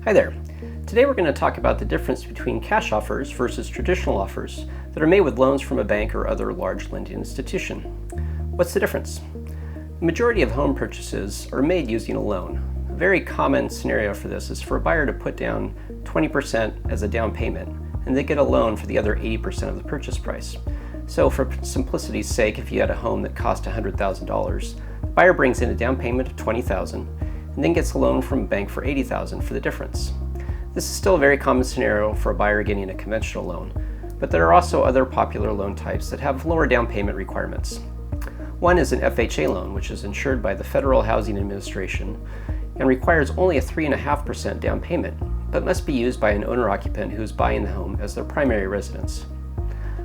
Hi there. Today we're going to talk about the difference between cash offers versus traditional offers that are made with loans from a bank or other large lending institution. What's the difference? The majority of home purchases are made using a loan. A very common scenario for this is for a buyer to put down 20% as a down payment and they get a loan for the other 80% of the purchase price. So for simplicity's sake, if you had a home that cost $100,000, the buyer brings in a down payment of $20,000 and then gets a loan from a bank for $80,000 for the difference. This is still a very common scenario for a buyer getting a conventional loan, but there are also other popular loan types that have lower down payment requirements. One is an FHA loan, which is insured by the Federal Housing Administration and requires only a 3.5% down payment, but must be used by an owner-occupant who is buying the home as their primary residence.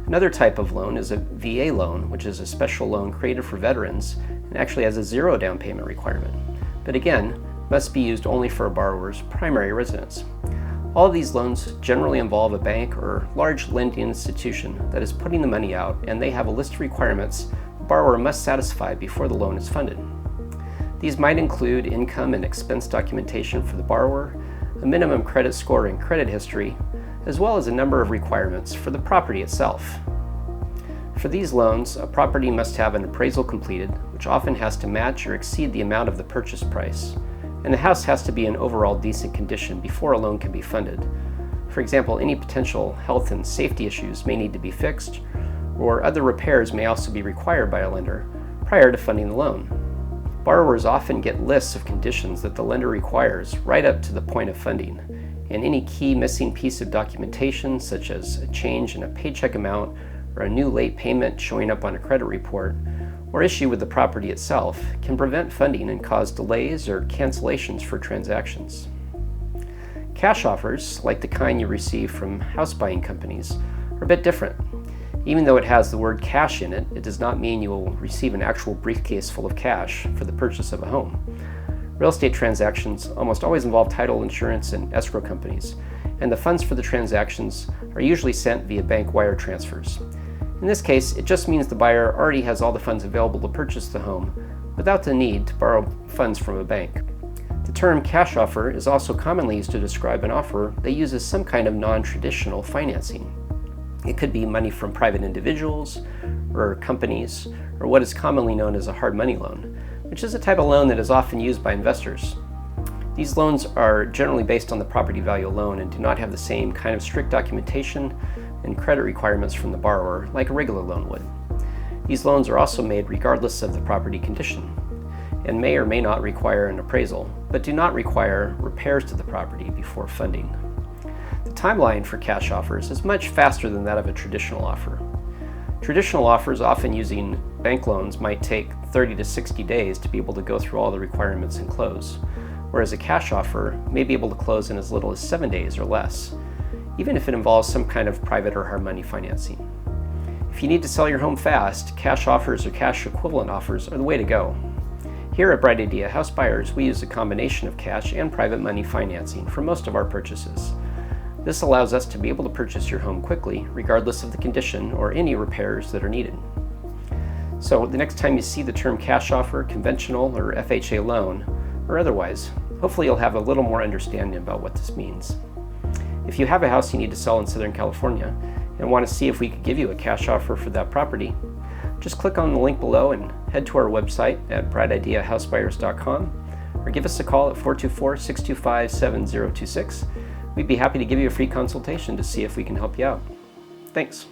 Another type of loan is a VA loan, which is a special loan created for veterans and actually has a zero down payment requirement, but again, must be used only for a borrower's primary residence. All of these loans generally involve a bank or large lending institution that is putting the money out, and they have a list of requirements the borrower must satisfy before the loan is funded. These might include income and expense documentation for the borrower, a minimum credit score and credit history, as well as a number of requirements for the property itself. For these loans, a property must have an appraisal completed, which often has to match or exceed the amount of the purchase price, and the house has to be in overall decent condition before a loan can be funded. For example, any potential health and safety issues may need to be fixed, or other repairs may also be required by a lender prior to funding the loan. Borrowers often get lists of conditions that the lender requires right up to the point of funding, and any key missing piece of documentation, such as a change in a paycheck amount or a new late payment showing up on a credit report, or issue with the property itself, can prevent funding and cause delays or cancellations for transactions. Cash offers, like the kind you receive from house buying companies, are a bit different. Even though it has the word cash in it, it does not mean you will receive an actual briefcase full of cash for the purchase of a home. Real estate transactions almost always involve title insurance and escrow companies, and the funds for the transactions are usually sent via bank wire transfers. In this case, it just means the buyer already has all the funds available to purchase the home without the need to borrow funds from a bank. The term cash offer is also commonly used to describe an offer that uses some kind of non-traditional financing. It could be money from private individuals or companies, or what is commonly known as a hard money loan, which is a type of loan that is often used by investors. These loans are generally based on the property value alone and do not have the same kind of strict documentation and credit requirements from the borrower like a regular loan would. These loans are also made regardless of the property condition and may or may not require an appraisal, but do not require repairs to the property before funding. The timeline for cash offers is much faster than that of a traditional offer. Traditional offers, often using bank loans, might take 30 to 60 days to be able to go through all the requirements and close, whereas a cash offer may be able to close in as little as 7 days or less, even if it involves some kind of private or hard money financing. If you need to sell your home fast, cash offers or cash equivalent offers are the way to go. Here at Bright Idea House Buyers, we use a combination of cash and private money financing for most of our purchases. This allows us to be able to purchase your home quickly, regardless of the condition or any repairs that are needed. So the next time you see the term cash offer, conventional, or FHA loan, or otherwise, hopefully you'll have a little more understanding about what this means. If you have a house you need to sell in Southern California and want to see if we could give you a cash offer for that property, just click on the link below and head to our website at brightideahousebuyers.com or give us a call at 424-625-7026. We'd be happy to give you a free consultation to see if we can help you out. Thanks.